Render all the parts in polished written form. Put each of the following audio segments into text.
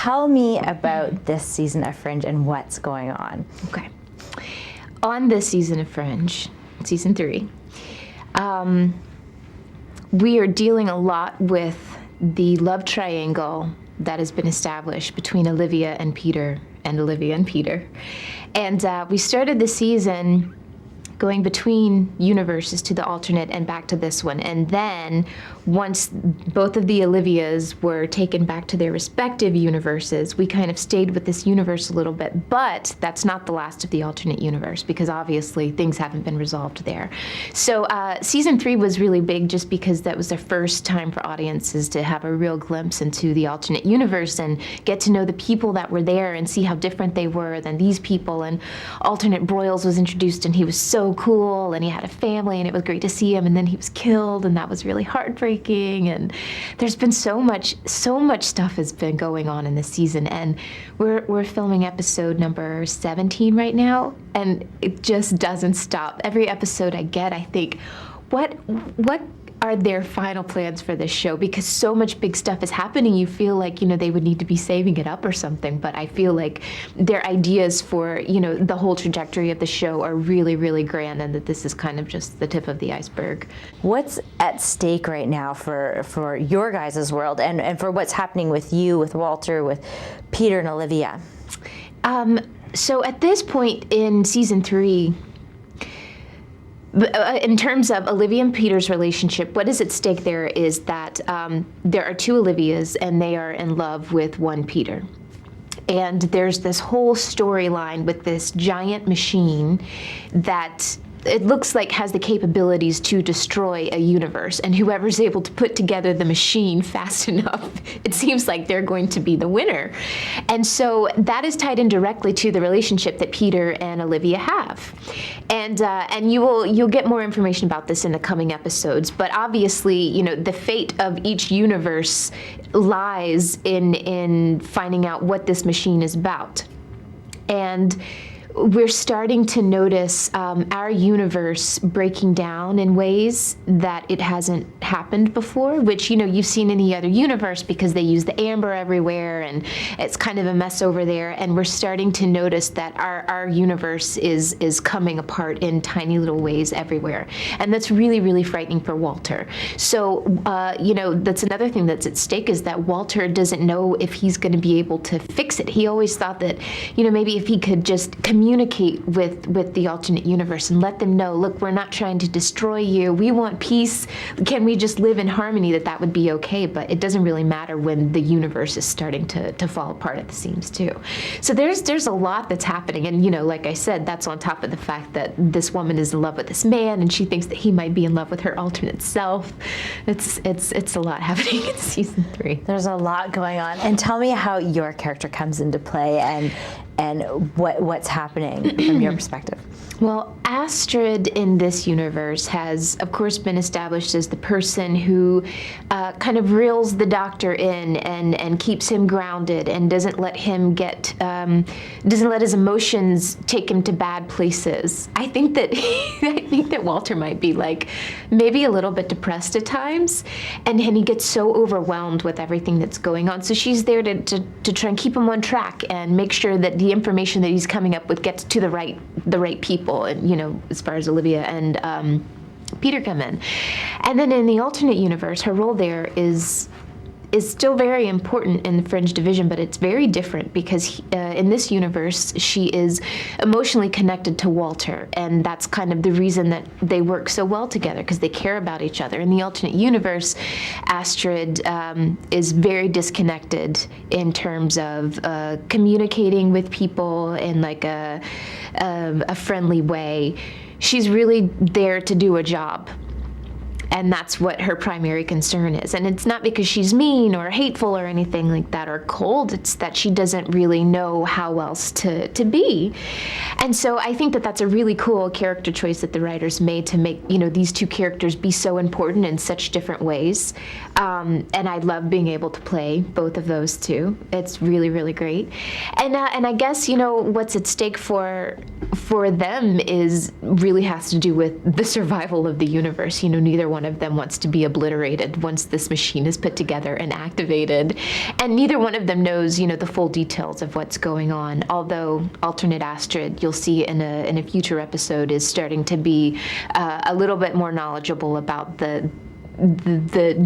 tell me about this season of Fringe and what's going on. Okay. On this season of Fringe, season 3, we are dealing a lot with the love triangle that has been established between Olivia and Peter, and Olivia and Peter. And we started the season going between universes to the alternate and back to this one. And then once both of the Olivias were taken back to their respective universes, we kind of stayed with this universe a little bit. But that's not the last of the alternate universe, because obviously things haven't been resolved there. So season 3 was really big just because that was the first time for audiences to have a real glimpse into the alternate universe and get to know the people that were there and see how different they were than these people. And alternate Broyles was introduced, and he was so cool, and he had a family, and it was great to see him, and then he was killed, and that was really heartbreaking. And there's been so much stuff has been going on in this season, and we're filming episode number 17 right now, and it just doesn't stop. Every episode I get, I think, what are their final plans for this show? Because so much big stuff is happening, you feel like, they would need to be saving it up or something. But I feel like their ideas for, the whole trajectory of the show are really, really grand, and that this is kind of just the tip of the iceberg. What's at stake right now for your guys' world and for what's happening with you, with Walter, with Peter and Olivia? So at this point in season 3, in terms of Olivia and Peter's relationship, what is at stake there is that there are 2 Olivias, and they are in love with one Peter. And there's this whole storyline with this giant machine that it looks like has the capabilities to destroy a universe, and whoever's able to put together the machine fast enough, it seems like they're going to be the winner. And so that is tied in directly to the relationship that Peter and Olivia have. And you'll get more information about this in the coming episodes, but obviously, the fate of each universe lies in finding out what this machine is about. And we're starting to notice our universe breaking down in ways that it hasn't happened before, which, you've seen in the other universe because they use the amber everywhere, and it's kind of a mess over there. And we're starting to notice that our universe is coming apart in tiny little ways everywhere. And that's really, really frightening for Walter. So, that's another thing that's at stake, is that Walter doesn't know if he's going to be able to fix it. He always thought that, maybe if he could just communicate with the alternate universe and let them know, look, we're not trying to destroy you. We want peace. Can we just live in harmony? That would be okay. But it doesn't really matter when the universe is starting to fall apart at the seams too. So there's a lot that's happening. And, like I said, that's on top of the fact that this woman is in love with this man, and she thinks that he might be in love with her alternate self. It's a lot happening in season 3. There's a lot going on. And tell me how your character comes into play and what's happening from your perspective. Well, Astrid in this universe has, of course, been established as the person who kind of reels the doctor in and keeps him grounded and doesn't let him doesn't let his emotions take him to bad places. I think that Walter might be maybe a little bit depressed at times, and he gets so overwhelmed with everything that's going on. So she's there to try and keep him on track and make sure that the information that he's coming up with gets to the right people. And, as far as Olivia and Peter come in. And then in the alternate universe, her role there is still very important in the Fringe division, but it's very different because in this universe, she is emotionally connected to Walter, and that's kind of the reason that they work so well together, because they care about each other. In the alternate universe, Astrid is very disconnected in terms of communicating with people in a friendly way. She's really there to do a job. And that's what her primary concern is. And it's not because she's mean or hateful or anything like that, or cold. It's that she doesn't really know how else to be. And so I think that that's a really cool character choice that the writers made to make, these 2 characters be so important in such different ways. And I love being able to play both of those too. It's really, really great. And I guess, what's at stake for them is really has to do with the survival of the universe. Neither one of them wants to be obliterated once this machine is put together and activated. And neither one of them knows, the full details of what's going on. Although alternate Astrid, you'll see in a future episode, is starting to be a little bit more knowledgeable about the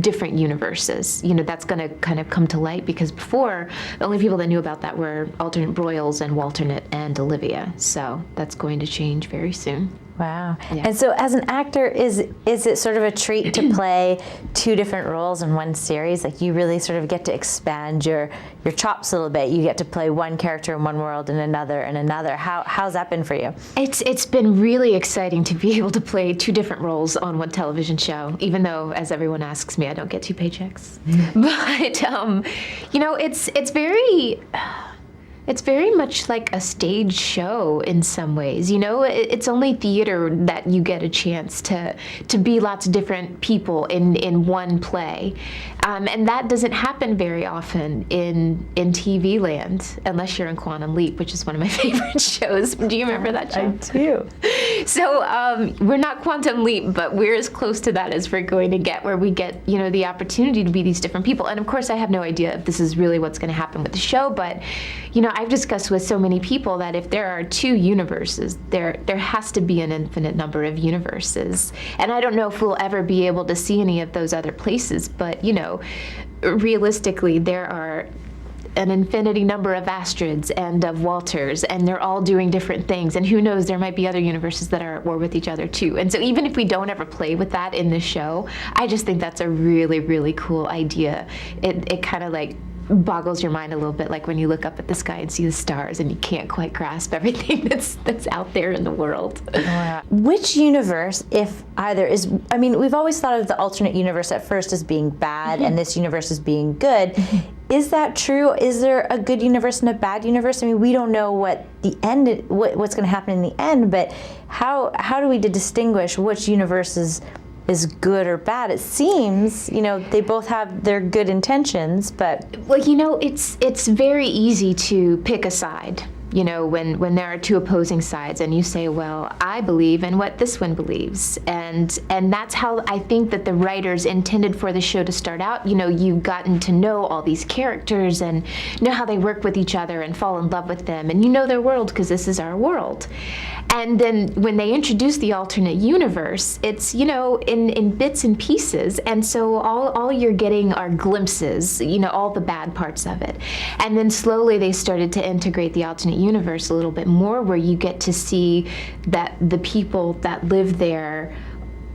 different universes. That's going to kind of come to light, because before, the only people that knew about that were alternate Broyles and Walternate and Olivia. So that's going to change very soon. Wow. Yeah. And so as an actor, is it sort of a treat to play two different roles in one series? Like, you really sort of get to expand your chops a little bit. You get to play one character in one world and another in another. How's that been for you? It's been really exciting to be able to play two different roles on one television show, even though, as everyone asks me, I don't get two paychecks. But, it's very much like a stage show in some ways. It's only theater that you get a chance to be lots of different people in one play. And that doesn't happen very often in TV land, unless you're in Quantum Leap, which is one of my favorite shows. Do you remember that show? I do. So we're not Quantum Leap, but we're as close to that as we're going to get, where we get, the opportunity to be these different people. And of course, I have no idea if this is really what's going to happen with the show, but, I've discussed with so many people that if there are two universes, there has to be an infinite number of universes. And I don't know if we'll ever be able to see any of those other places, but, realistically, there are an infinity number of Astrids and of Walters, and they're all doing different things. And who knows, there might be other universes that are at war with each other too. And so even if we don't ever play with that in this show, I just think that's a really, really cool idea. It kind of like boggles your mind a little bit, like when you look up at the sky and see the stars and you can't quite grasp everything that's out there in the world. Which universe, if either, is, we've always thought of the alternate universe at first as being bad and this universe as being good. Is that true? Is there a good universe and a bad universe? We don't know what the end, what's going to happen in the end, but how do we distinguish which universe is good or bad? It seems, they both have their good intentions, but... Well, it's very easy to pick a side, when there are two opposing sides, and you say, well, I believe in what this one believes. And that's how I think that the writers intended for the show to start out. You've gotten to know all these characters and know how they work with each other and fall in love with them, and their world, because this is our world. And then when they introduce the alternate universe, it's, in bits and pieces. And so all you're getting are glimpses, all the bad parts of it. And then slowly they started to integrate the alternate universe a little bit more, where you get to see that the people that live there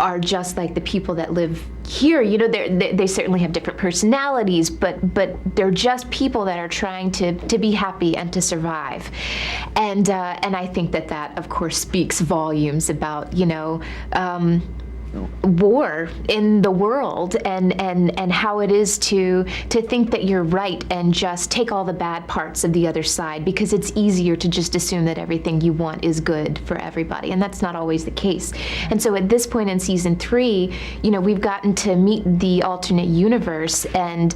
are just like the people that live here. They certainly have different personalities, but they're just people that are trying to be happy and to survive. And I think that of course speaks volumes about war in the world, and how it is to think that you're right and just take all the bad parts of the other side, because it's easier to just assume that everything you want is good for everybody, and that's not always the case. And so at this point in season 3, we've gotten to meet the alternate universe and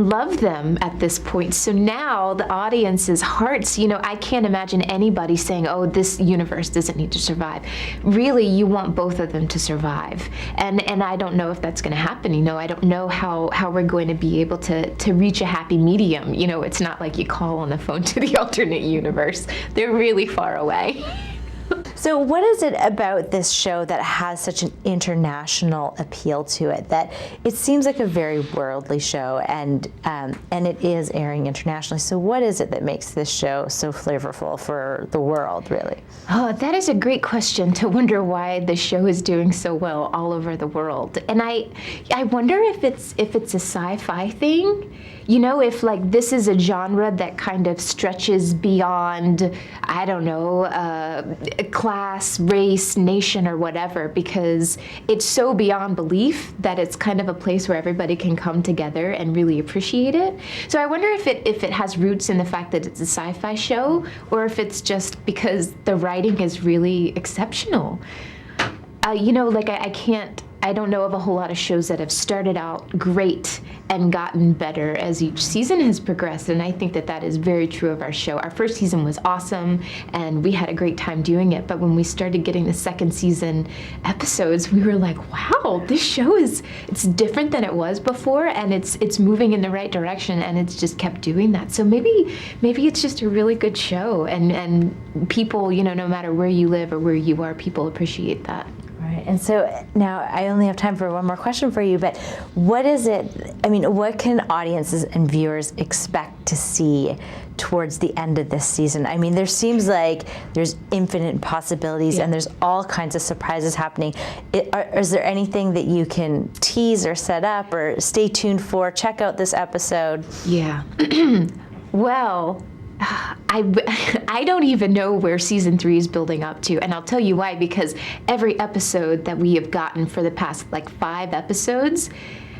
love them at this point. So now the audience's hearts, I can't imagine anybody saying, oh, this universe doesn't need to survive. Really, you want both of them to survive. And I don't know if that's going to happen. I don't know how we're going to be able to reach a happy medium. It's not like you call on the phone to the alternate universe. They're really far away. So what is it about this show that has such an international appeal to it, that it seems like a very worldly show, and it is airing internationally? So what is it that makes this show so flavorful for the world, really? Oh, that is a great question, to wonder why the show is doing so well all over the world. And I wonder if it's a sci-fi thing. If like this is a genre that kind of stretches beyond, I don't know, class, race, nation, or whatever, because it's so beyond belief that it's kind of a place where everybody can come together and really appreciate it. So I wonder if it has roots in the fact that it's a sci-fi show, or if it's just because the writing is really exceptional. I I don't know of a whole lot of shows that have started out great and gotten better as each season has progressed, and I think that that is very true of our show. Our first season was awesome, and we had a great time doing it, but when we started getting the second season episodes, we were like, wow, this show it's different than it was before, and it's moving in the right direction, and it's just kept doing that. So maybe it's just a really good show, and people, no matter where you live or where you are, people appreciate that. Right. And so now I only have time for one more question for you, but what can audiences and viewers expect to see towards the end of this season? I mean, there seems like there's infinite possibilities, and there's all kinds of surprises happening. Is there anything that you can tease or set up or stay tuned for? Check out this episode. Yeah. Well, I don't even know where season 3 is building up to, and I'll tell you why, because every episode that we have gotten for the past 5 episodes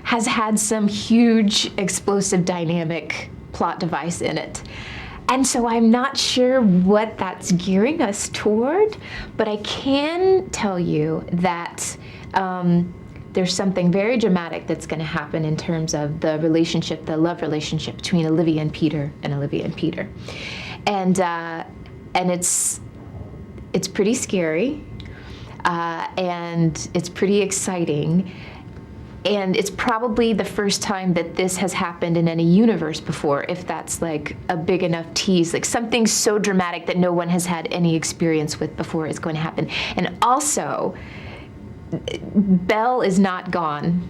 has had some huge explosive dynamic plot device in it. And so I'm not sure what that's gearing us toward, but I can tell you that there's something very dramatic that's going to happen in terms of the relationship, the love relationship between Olivia and Peter and it's pretty scary, and it's pretty exciting, and it's probably the first time that this has happened in any universe before, if that's a big enough tease, something so dramatic that no one has had any experience with before is going to happen. And also, Belle is not gone.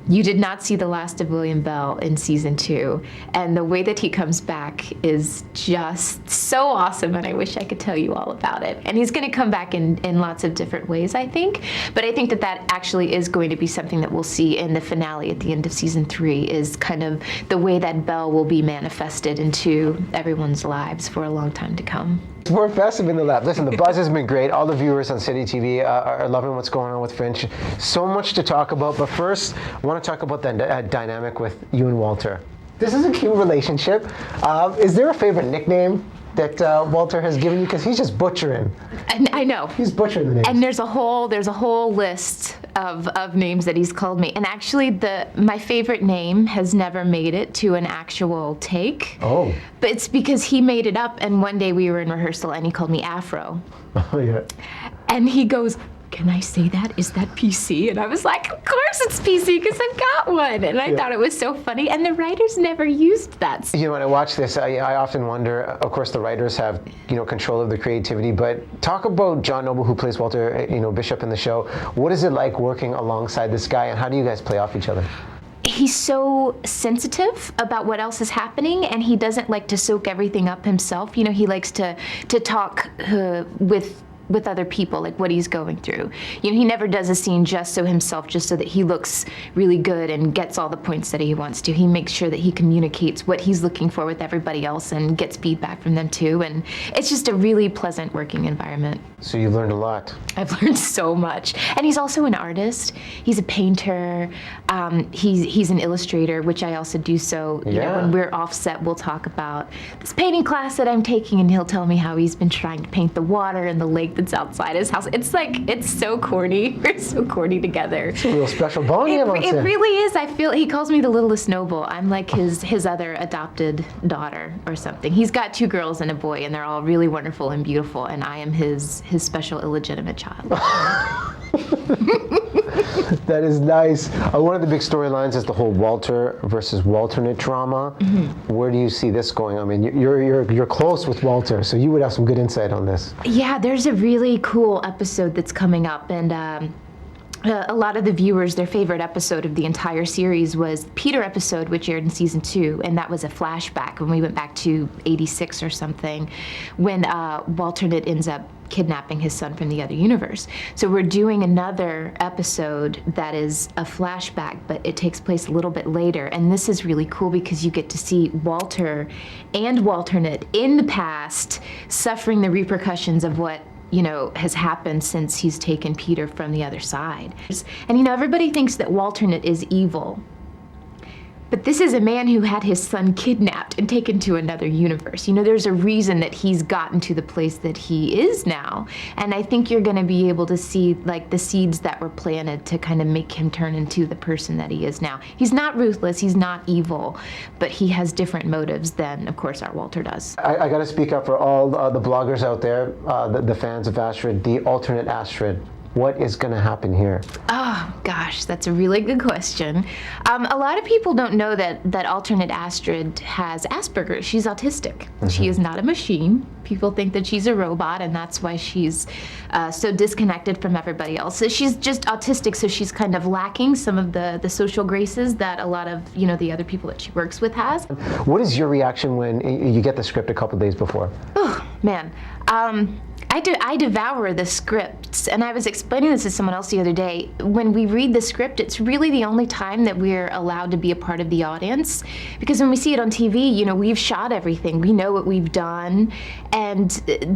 You did not see the last of William Bell in season 2, and the way that he comes back is just so awesome, and I wish I could tell you all about it. And he's going to come back in lots of different ways, I think, but I think that actually is going to be something that we'll see in the finale at the end of season 3, is kind of the way that Belle will be manifested into everyone's lives for a long time to come. It's more festive in the lab. Listen, the buzz has been great. All the viewers on City TV are loving what's going on with Fringe. So much to talk about, but first, I want to talk about the dynamic with you and Walter. This is a cute relationship. Is there a favorite nickname that Walter has given you? Because he's just butchering. And I know. He's butchering the names. And there's a whole list of names that he's called me. And actually, my favorite name has never made it to an actual take. Oh. But it's because he made it up, and one day we were in rehearsal, and he called me Afro. Oh, yeah. And he goes, "Can I say that? Is that PC?" And I was like, "Of course it's PC, because I've got one." And I thought it was so funny, and the writers never used that. When I watch this, I often wonder, of course the writers have, control of the creativity, but talk about John Noble, who plays Walter, Bishop in the show. What is it like working alongside this guy, and how do you guys play off each other? He's so sensitive about what else is happening, and he doesn't like to soak everything up himself. He likes to talk with other people, like what he's going through. He never does a scene just so that he looks really good and gets all the points that he wants to. He makes sure that he communicates what he's looking for with everybody else and gets feedback from them too. And it's just a really pleasant working environment. So you've learned a lot. I've learned so much. And he's also an artist. He's a painter. He's an illustrator, which I also do. So when we're off set, we'll talk about this painting class that I'm taking, and he'll tell me how he's been trying to paint the water and the lake that's outside his house. It's so corny. We're so corny together. It's a real special bond. It really is. I feel he calls me the littlest noble. I'm like his other adopted daughter or something. He's got 2 girls and a boy, and they're all really wonderful and beautiful, and I am his special illegitimate child. That is nice. One of the big storylines is the whole Walter versus Walternate drama. Mm-hmm. Where do you see this going? I mean, you're close with Walter, so you would have some good insight on this. Yeah, there's a really cool episode that's coming up, and a lot of the viewers, their favorite episode of the entire series was the Peter episode, which aired in season 2, and that was a flashback when we went back to '86 or something, when Walternate ends up kidnapping his son from the other universe. So we're doing another episode that is a flashback, but it takes place a little bit later, and this is really cool because you get to see Walter and Walternate in the past suffering the repercussions of what has happened since he's taken Peter from the other side. And everybody thinks that Walternate is evil. But this is a man who had his son kidnapped and taken to another universe. You know, there's a reason that he's gotten to the place that he is now. And I think you're going to be able to see like the seeds that were planted to kind of make him turn into the person that he is now. He's not ruthless, he's not evil, but he has different motives than, of course, our Walter does. I got to speak up for all the bloggers out there, the fans of Astrid, the alternate Astrid. What is going to happen here? Oh, gosh, that's a really good question. A lot of people don't know that alternate Astrid has Asperger's. She's autistic. She is not a machine. People think that she's a robot, and that's why she's so disconnected from everybody else. So she's just autistic, so she's kind of lacking some of the social graces that a lot of, you know, the other people that she works with has. What is your reaction when you get the script a couple days before? Oh, man. I devour the scripts, and I was explaining this to someone else the other day. When we read the script, it's really the only time that we're allowed to be a part of the audience, because when we see it on TV, you know, we've shot everything, we know what we've done, and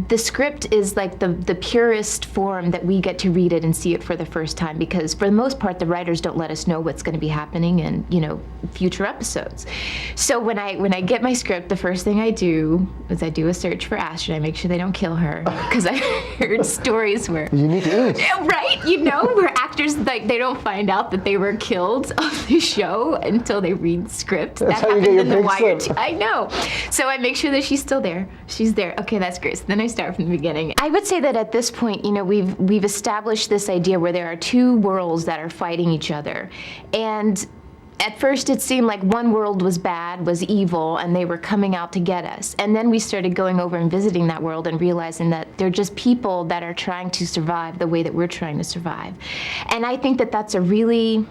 the script is like the purest form that we get to read it and see it for the first time, because for the most part, the writers don't let us know what's going to be happening in, you know, future episodes. So when I get my script, the first thing I do is I do a search for Astrid. I make sure they don't kill her, because I heard stories where You need to eat. right, you know, where actors like they don't find out that they were killed on the show until they read the script. That's that how you happened get your in The big Wire slip. too. I know. So I make sure that she's still there. She's there. Okay, that's great. So then I start from the beginning. I would say that at this point, you know, we've established this idea where there are two worlds that are fighting each other, and at first it seemed like one world was bad, was evil, and they were coming out to get us. And then we started going over and visiting that world and realizing that they're just people that are trying to survive the way that we're trying to survive. And I think that that's a really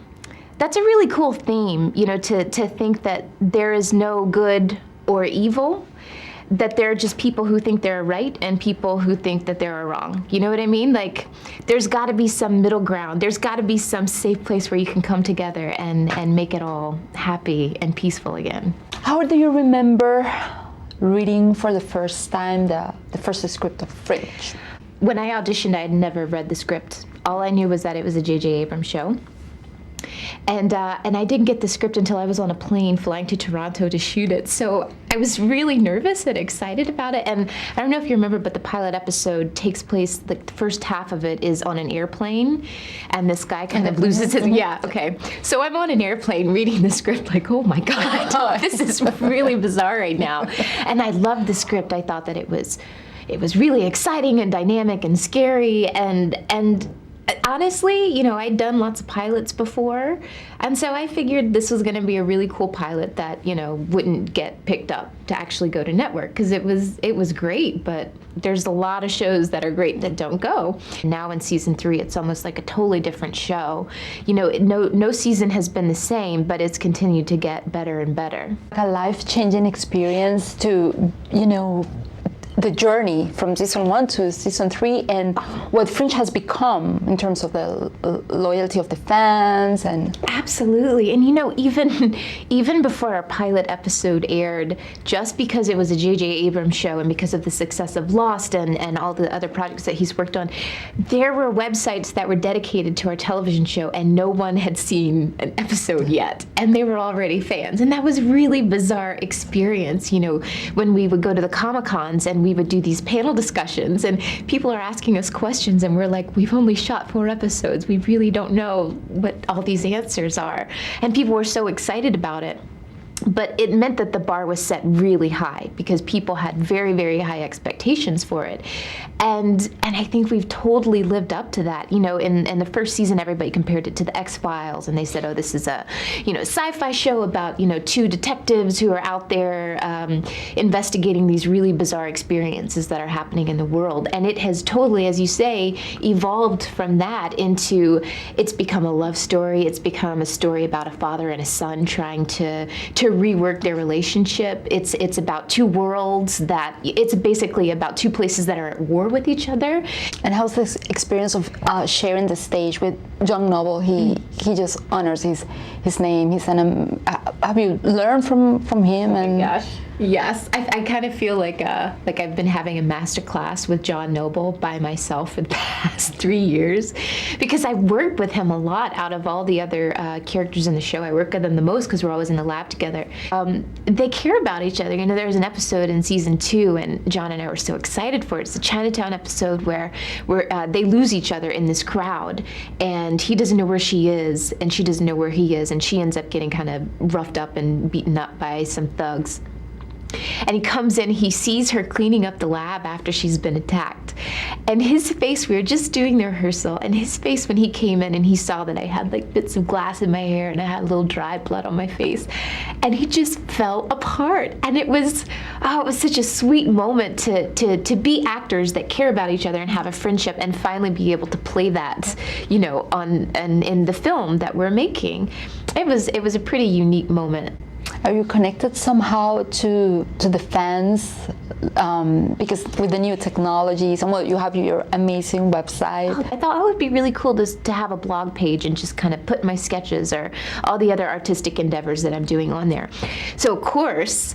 cool theme, you know, to think that there is no good or evil, that there are just people who think they're right and people who think that they're wrong. You know what I mean? Like, there's got to be some middle ground. There's got to be some safe place where you can come together and make it all happy and peaceful again. How do you remember reading for the first time the first script of Fringe? When I auditioned, I had never read the script. All I knew was that it was a J.J. Abrams show. And I didn't get the script until I was on a plane flying to Toronto to shoot it. So I was really nervous and excited about it. And I don't know if you remember, but the pilot episode takes place, like the first half of it is on an airplane. And this guy kind of loses his, yeah, okay. So I'm on an airplane reading the script like, oh my God, this is really bizarre right now. And I loved the script. I thought that it was really exciting and dynamic and scary, and honestly, you know, I'd done lots of pilots before, and so I figured this was going to be a really cool pilot that, you know, wouldn't get picked up to actually go to network, because it was great, but there's a lot of shows that are great that don't go. Now in season 3, it's almost like a totally different show. You know, no season has been the same, but it's continued to get better and better. A life-changing experience to, you know, the journey from season 1 to season 3 and what Fringe has become in terms of the loyalty of the fans. And absolutely. And you know, even before our pilot episode aired, just because it was a J.J. Abrams show and because of the success of Lost and all the other projects that he's worked on, there were websites that were dedicated to our television show and no one had seen an episode yet, and they were already fans. And that was really bizarre experience, you know, when we would go to the Comic-Cons and we would do these panel discussions and people are asking us questions and we're like, we've only shot 4 episodes. We really don't know what all these answers are. And people were so excited about it. But it meant that the bar was set really high because people had very, very high expectations for it. And I think we've totally lived up to that. You know, in the first season, everybody compared it to the X-Files, and they said, oh, this is a, you know, sci-fi show about, you know, 2 detectives who are out there investigating these really bizarre experiences that are happening in the world. And it has totally, as you say, evolved from that into, it's become a love story. It's become a story about a father and a son trying to rework their relationship. It's about 2 worlds that, it's basically about 2 places that are at war with each other. And how's this experience of sharing the stage with John Noble? He just honors his name. He's have you learned from him? Oh and my gosh. Yes, I kind of feel like I've been having a master class with John Noble by myself for the past 3 years, because I worked with him a lot out of all the other characters in the show. I work with them the most because we're always in the lab together. They care about each other. You know, there was an episode in season 2, and John and I were so excited for it. It's the Chinatown episode where they lose each other in this crowd, and he doesn't know where she is, and she doesn't know where he is, and she ends up getting kind of roughed up and beaten up by some thugs. And he comes in, he sees her cleaning up the lab after she's been attacked. And his face, we were just doing the rehearsal, and his face when he came in and he saw that I had like bits of glass in my hair and I had a little dry blood on my face, and he just fell apart. And it was such a sweet moment to be actors that care about each other and have a friendship, and finally be able to play that, you know, in the film that we're making. It was a pretty unique moment. Are you connected somehow to the fans? Because with the new technologies, and well, you have your amazing website. I thought it would be really cool to have a blog page and just kind of put my sketches or all the other artistic endeavors that I'm doing on there. So of course,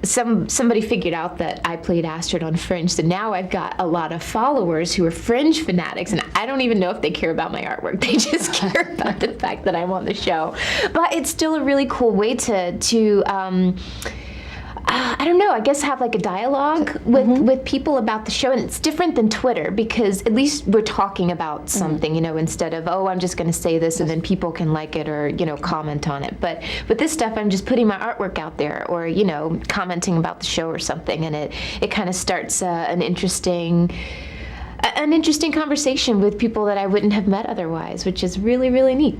somebody figured out that I played Astrid on Fringe, so now I've got a lot of followers who are Fringe fanatics, and I don't even know if they care about my artwork. They just care about the fact that I'm on the show. But it's still a really cool way to I don't know, I guess have like a dialogue with people about the show. And it's different than Twitter, because at least we're talking about something, you know, instead of, oh, I'm just going to say this and then people can like it or, you know, comment on it. But with this stuff, I'm just putting my artwork out there, or, you know, commenting about the show or something. And it kind of starts an interesting conversation with people that I wouldn't have met otherwise, which is really, really neat.